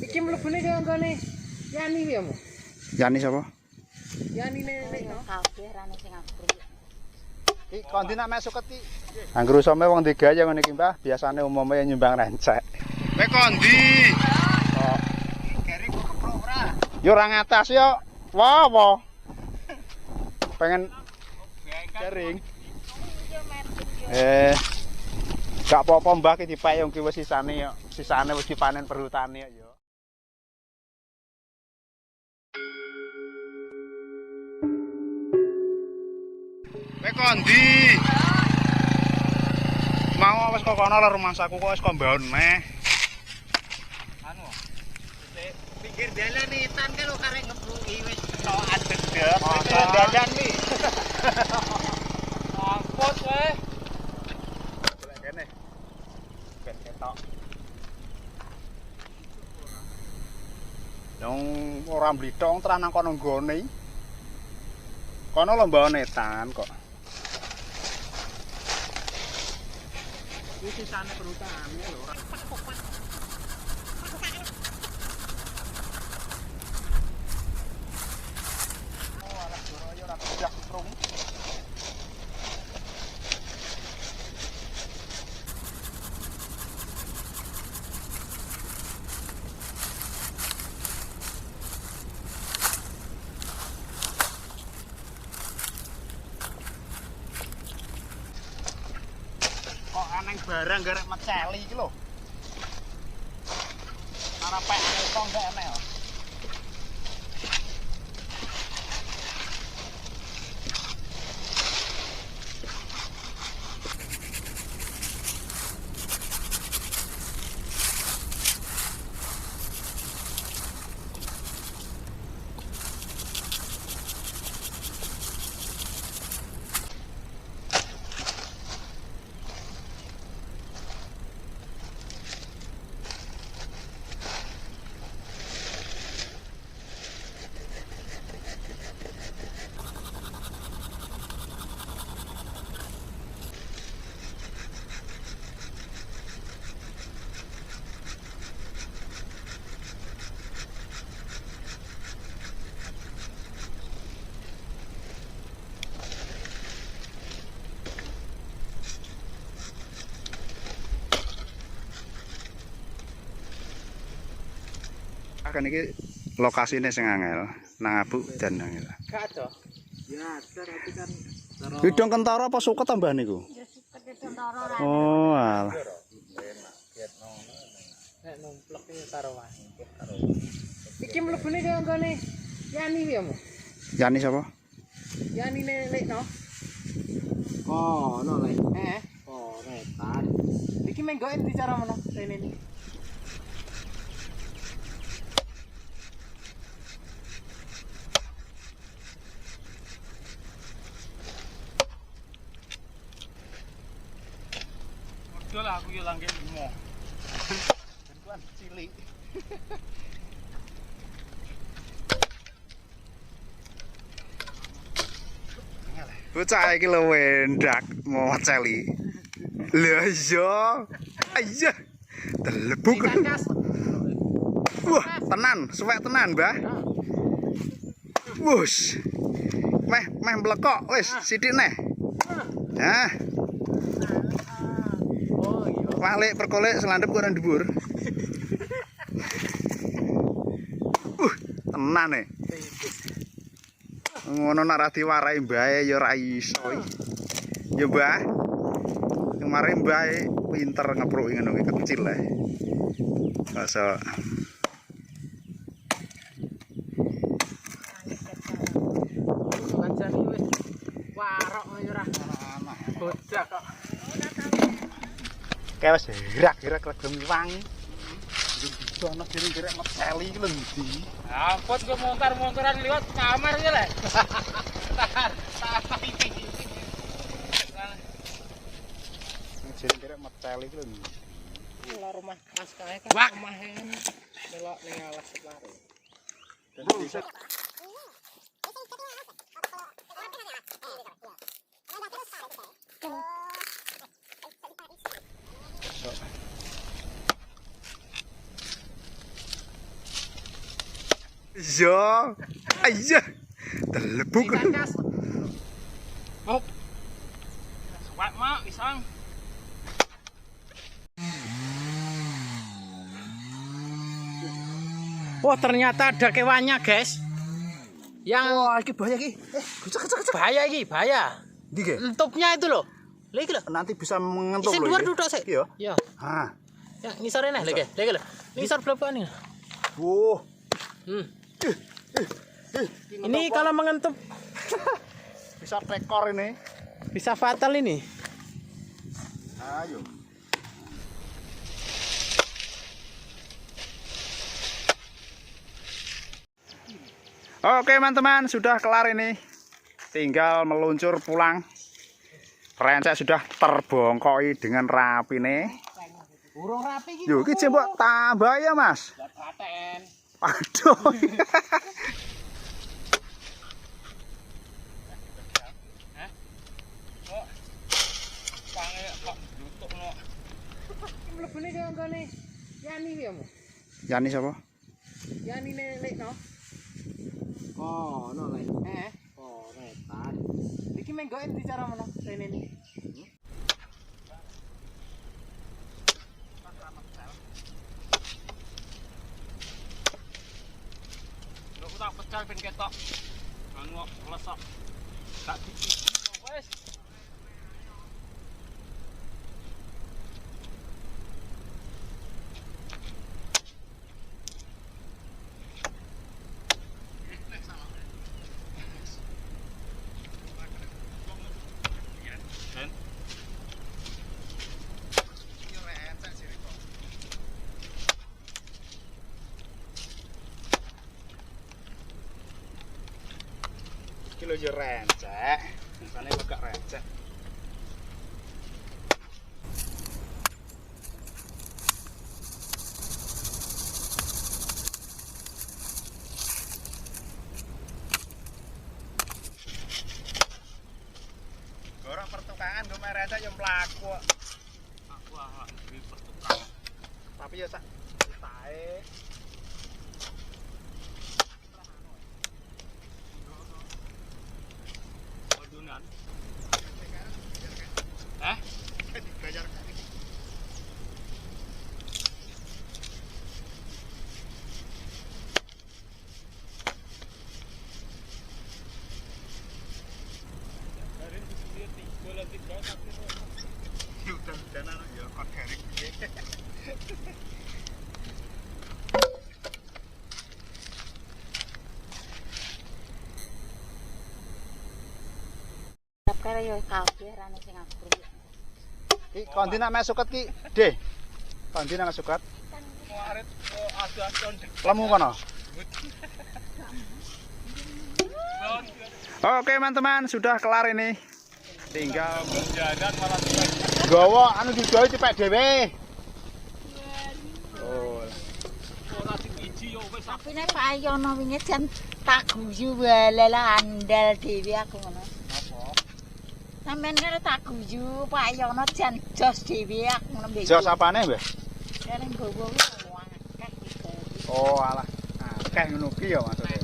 Iki mlebune kaya nggone Yani kuwi ya, Mu? Yani sapa? Yani nek kabeh rane sing akur. Iki kondi nak mesuk keti. Anggur usome wong tiga aja ngene iki, Mbah. Biasane umumnya nyumbang rencek. Kowe kondi. Oh. Keri kok keprok ora. Yo ora ngatas yo. Wah. Pengen kering. Gak apa-apa Mbah ki dipayung ki wis sisane yo. Sisane wis dipanen perhutane yo. Kowe kondi. Mau wis kok kono lho rumahku kok wis kok mbaon meh. anu. Pinggir dalan etan kan kok karek ngebruki wis tok adedek. Pinggir dalan iki. Angkut wae. Golek kene. Ben ketok. Dong ora mblithok tenan nang kono nggone. Kono lho mbaon etan kok. Iki sisane perhutane lho ora. Oh, alah joro yo ora kedak prung. Kok aneh barang garek meceli iki lho. Ora pek kok gak enek yo. Kan iki lokasine sing angel, nang Abu dan angel. Gak ada. Ya ada tapi kan Hidung kentara apa suket tambah niku? Ya suket tentara ra. Oh, alah. nek numplek iki karo wae. Iki mlebune kaya nggone Yani kuwi ya, Mu? Yani sapa? Yani nek no. Oh, no lek. Oh, netan. Iki menggoen bicara mana? Rene iki. Dol aku yo langge limo. Bentuan cilik. Bocah iki lho wendak mau celi. Lha iya. Iya. Telebuk. Wah, tenan, suwek tenan, Mbah. Wus. Meh mlekok wis sithik neh. Nah, Oh iya. walik perkolek selandep kok nang dhuwur. Tenan e. Ngono nak ra diwarai mbae ya ora iso. Ya, Mbah. Kemarin mbae pinter ngepruki ngono iki kecil ae. Masa Kancane wis warok ya ora. Bocah kok. kayak wis gerak-gerak legem wangi. Bisa ana kira-kira meceli iki lho ndi. Ampun kok montar-montaran liwat kamar iki lho. Kira-kira meceli iki lho ndi. Lah rumah Mas kae kan omahen delok ning alas lare. Dan bisa Iya. Iya. Telebuk. Hop. Suwak mak pisang. Wah, ternyata ada kewannya, guys. Yang Wah, iki bahaya iki. bahaya iki, bahaya. Ndi ge? Entupnya itu loh. Lagi loh. Nanti bisa mengentuk Isi loh. luar iki. duduk sih. Iya. Ya. Hah. Ya, ngisor ini lagi. Lagi loh. Ngisor berapa nih? Wuh. Ini kalau mengentup Bisa rekor ini. bisa fatal ini. Ayo. Oke teman-teman, sudah kelar ini. Tinggal meluncur pulang. Rencek sudah terbongkoi dengan rapi nih. Burung rapi Yuk, iki mbok tambah ya, Mas. paten. Aduh. Pange kok nutukno. Mlebune kaya ngene. Yani ya, Mu. Yani siapa? Yani lek no. Oh, no lek. Oh, retan. Iki menggoen bicara mana? Rene ini. Lho tak pecah ben ketok. Anu lesok. Tak diki. Wes. Iki lho yo rencek. Misane kok gak rencek. Gorong pertukangan gue main rencek yo mlaku. Aku duwe pertukaran. Tapi ya sak tae. Odunan. Hah? Dibayar kali. Udan-udanan ya kon garing piye. Karo yo kabeh rane sing aku. Ki kondi nak mek suket ki, De. Kondi nak suket. Muarit adu-adon. Lemu kono. Oke teman-teman, sudah kelar ini. Tinggal Jadan malah gowo anu digawe cepet dhewe. Oh. ora dibiji yo wis Tapi nek Pak Ayono wingi jan tak guyu wae lah andal dhewe aku ngono. apa? Sampeyan karo tak guyu Pak Ayono jan jos dhewe aku ngono mbek. Jos apane, Mbah? Kene gowo akeh iki. Oh, alah. Akeh ngono ki ya maksudnya.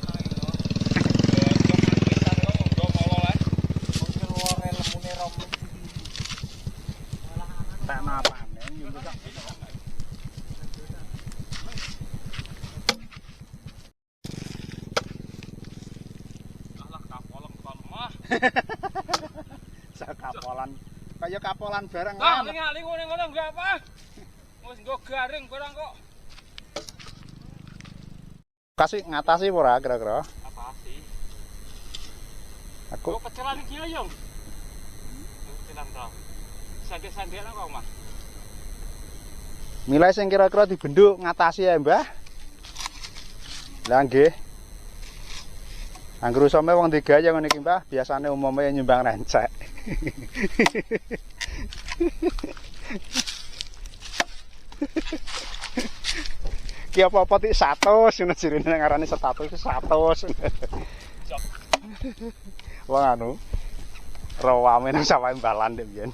Tak napane nyumbut tak. Alah kapolong lemah. Sak kapolan. Kaya kapolan bareng Ah, kan. ningali ngono-ngono enggak apa. Wis nggo garing barang kok. Kasih ngatasi ora kira-kira? Apa sih? Aku Kok kecelan iki yo. Kecelan ta. Sandek-sandek nang kok, Mas. milih sing kira-kira dibenduk ngatasi ya, Mbah. Lah nggih. Anggur usome wong digaya ngene iki, Mbah, biasane umume nyumbang rencek. Ki apa-apa tik 100 ngono jirine ngarani status 100. Wong anu rawame nang sawah Mbalan ndek biyen.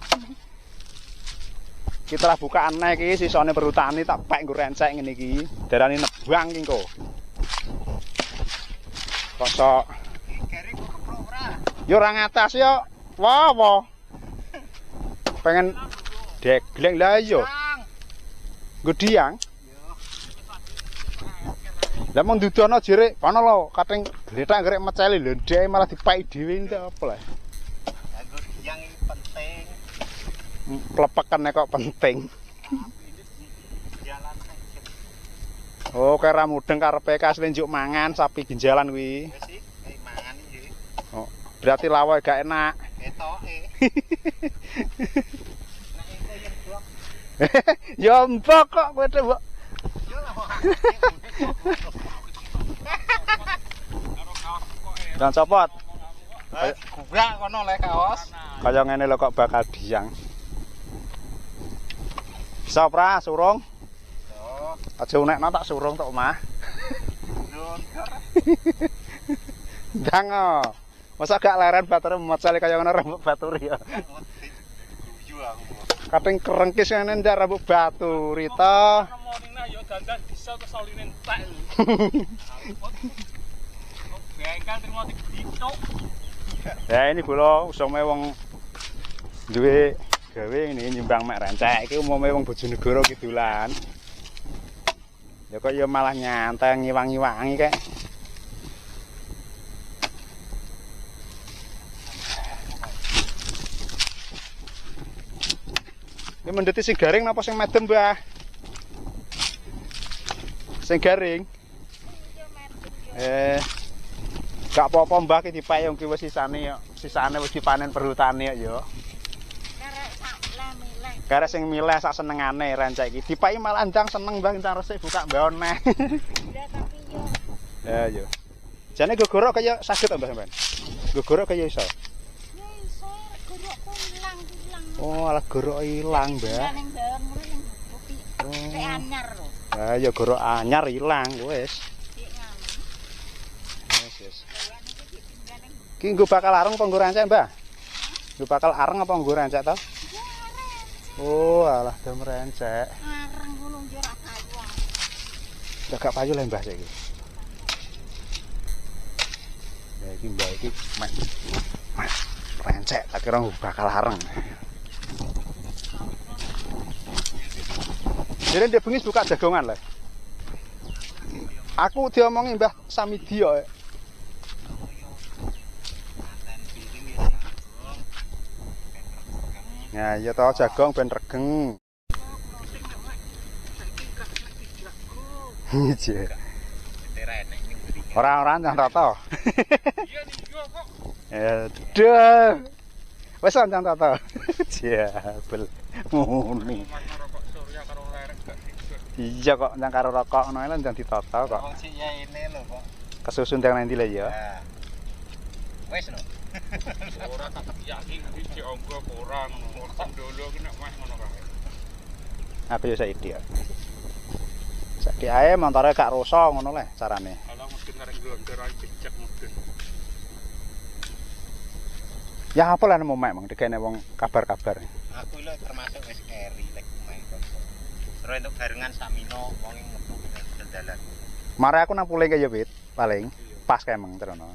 Kita lah buka aneh iki sisane perhutani tak pek nggo rencek ngene iki. Darani nebang ki engko. Kosok. Garing kok keprok ora. Yo ora ngatas yo. Wah. Pengen degleng lah yo. Gediang. Lah mung dudono jere kono lho, kating gletak gerek meceli lho, dhek malah dipai dhewe entek apa lah. Anggo yang iki penting. Plepekane kok penting. Jalan Oh, kaya ra mudeng karepe kasle njuk mangan sapi ginjalan kuwi. wis sih, kayak mangan iki. Oh, berarti lawe gak enak. Ketoke. Nek iku yang blok. Ya mbok kok kowe mbok. Yo lah. Dan copot. Gubrak kono le kaos. Kaya ngene lho kok bakal diang. Bisa pra surung? Yo, Aja unekno tak surung tok omah. ndontor. Ndang. Masa gak leren bature meceli kaya ngono rambut batur ya. Guyu aku. Kating kerengkis ngene ndak rambut baturi to. Nomorina yo dandan bisa kesoline entek. Bengkel terima dito. Ya ini kula usome wong duwe gawe ini nyumbang mek rencek iki umume wong Bojonegoro kidulan. Ya kok ya malah nyantai ngiwang-ngiwangi kek. Ini mendeti sing garing napa sing medem, Mbah? Sing garing. Gak apa-apa Mbah ki dipayung ki wis sisane yo. Sisane wis dipanen perhutane yo. Karek sing milih sak senengane rencek iki. Dipai malah ndang seneng Mbah entar resik buka mbahon neh. Ya yo. Jane gogorok kaya saged to Mbah sampean. Gogorok kaya iso. Ya iso, gorokku ilang. Oh, alah gorok ilang, Mbah. Ning dalam mulai yang putih. Kayak anyar lho. Ya ya gorok anyar ilang wis. Dik nganu. Wis. Kawan iki ditinggal ning Ki nggo bakal areng apa nggo rencek, Mbah? Nggo bakal areng apa nggo rencek to? Oh, alah dam rencek. areng ngono yo ora kayu. Udah gak payu lah Mbah saiki. Ya iki Mbah iki mek rencek tak kira bakal areng. Jadi dia bengi buka jagongan lah. Aku diomongi Mbah Samidi ya. Ya, ya tau jagong ben regeng. Iya. Orang-orang yang tato. Iya ning yo kok. Aduh. Wes kan tato. Jabel. Muni. Rokok surya karo lereng gak sikut. Iya kok nang karo rokok ngono lho ndang ditata kok. Wong sik ya ini lho kok. Kesusun ndang nang ndi le ya. Nah. Wes lho. Ora tak yakin iki onggo apa ora ngono. Sandolo ki nek meh ngono kae. Aku yo saiki ya. Saiki ae montore gak rusak ngono le carane. Kalau mungkin karek glonder ae becek mungkin. Ya apa lah nemu mek mong dikene wong kabar-kabar. Aku lho termasuk wis keri lek main kok. Terus untuk barengan Samino wong metu dalan. Mare aku nang puling kaya wit paling pas kae mong terono.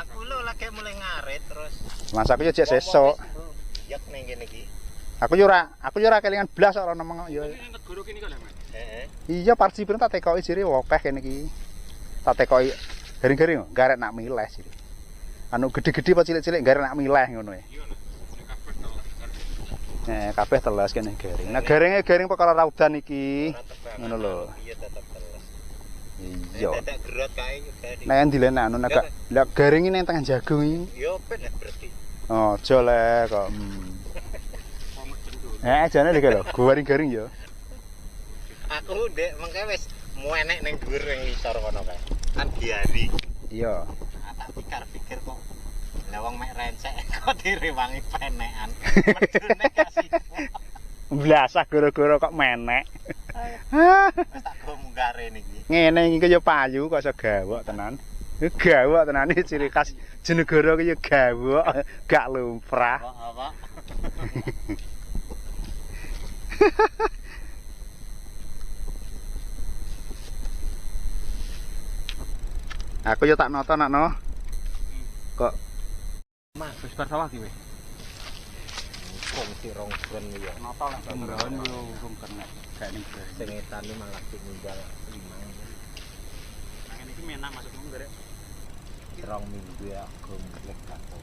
Aku lho lagi mulai ngarit terus. Mas aku yo jek sesuk. Yak ning kene iki. Aku yo ora kelingan blas ora nemeng yo. Ini negara kene kan Mas. Heeh. Iya parsi ben tak tekoki jere akeh kene iki. Tak tekoki garing-garing garek nak milih jere. Anu gede-gede apa cilik-cilik garek nak milih ngono e. Iya Nek nek kabeh telas. kabeh telas kene garing. Nah garing perkara raudan iki. Ngono lho. Iya tetep teles. Iya. Dadak gerot kae juga. Nek endi le anu nek lek garing iki nang tengah jagung iki. Yo ben berarti. Aja le kok. Jane lho lho, garing-garing ya. Aku ndek mengke wis muenek ning dhuwur ning ngisor kono kae. Kan diari. Iya. Tak pikir kok lah wong mek rencek kok direwangi penekan. Medune kasih. Blasah gara-gara kok menek. Wis tak go munggare niki. Ngene iki kaya payu kok iso gawok tenan. Gawok tenan iki ciri khas Jenegara kaya gawok, gak lumrah. Apa? Aku yo tak noto nakno. Kok Mas, wis bar sawah ki wis. Kok mesti rong ben ya. Noto lah Pembawan yo urung kena gak ning Sing etan iki malah tinggal 5. Nah ini ki menak maksudmu garek. Rong minggu ya gomlek kato.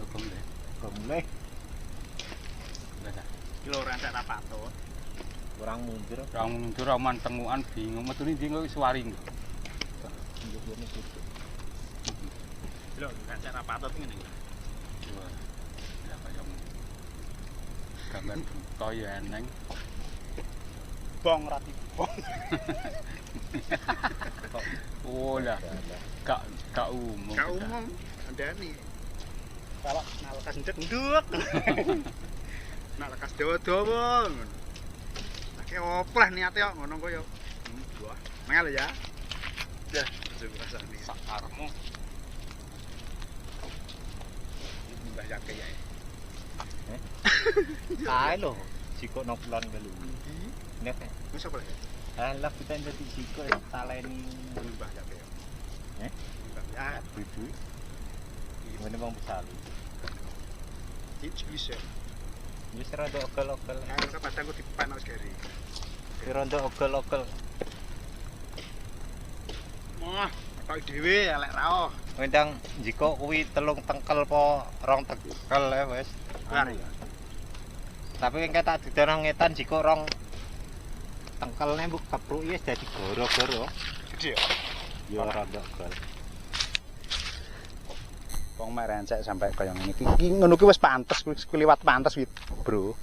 hukum deh. Gomlek Kilo rancak ra patut. kurang mundur. Orang mundur aman tenguan bingung metu ndi kok wis waring. Njupune gitu. Kilo rancak ra patut ngene. Wah. Ya kaya gambar buta ya eneng. Bong ra dibong. Oh lah. Gak umum. Gak umum. Andani. Kalau nalekas ndek. Nalekas dawa-dawa ngono. Nek opreh niate kok ngono kok yo. Wah, mangel ya. Ya, sing rasane sak karepmu. Mbah Yake ya. Kae lho, sikok nang kulon kelu. Nek Wis apa ya? alah kita dadi sikok taleni Mbah Yake. Mbah ya, ibu. Ngene wong besar. iki bisa. Wis rada ogel-ogel. Aku kadang kok dipanas gari. Rada ogel-ogel. Wah, kok dhewe elek ra. Wendang jiko kuwi telung tengkel po rong tengkel ya wis. Kan. Tapi engke tak didono ngetan jiko rong tengkelne mbok kepruk wis dadi goro-goro. Gede ya. Ya rada ogel. Wong mek rencek sampai kaya ngene iki ngono ki wis pantes wis kliwat pantes wit, Bro.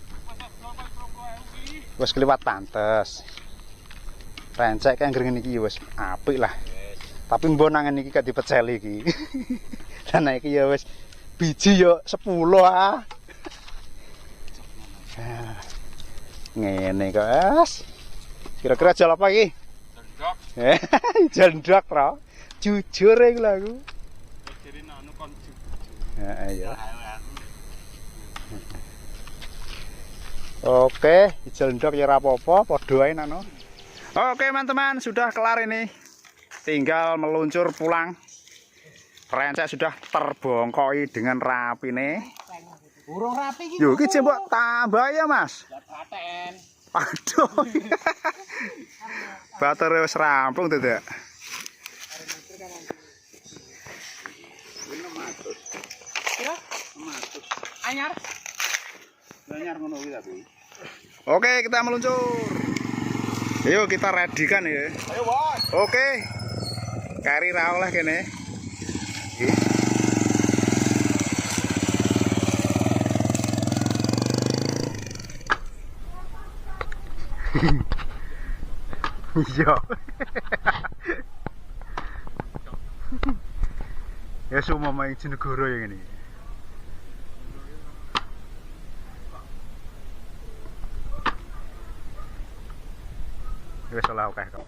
Wis kliwat pantes. Rencek kaya ngene iki wis apik lah. Tapi mbok nang ngene iki gak dipeceli iki. Dan iki ya wis biji yo 10 ah. Ngene kok, Mas. Kira-kira jal apa iki? Jendok. Jendok, Bro. Jujur iki lho aku. Jadi anu kon Ya. Oke, jendok ya rapopo, podo ae nano. Oke teman-teman, sudah kelar ini. Tinggal meluncur pulang. Rencek sudah terbongkoi dengan rapi nih. Urung rapi iki. Yo iki jembok tambah ya, Mas. Paten. Aduh. Batere wis rampung dadak. Anyar. Anyar ngono kuwi tapi. Oke, kita meluncur. Ayo kita ready kan ya. Ayo, Bos. Oke. Kari ra oleh kene. Iya. Ya semua main Jenegoro yang ini. Wis ora akeh kok.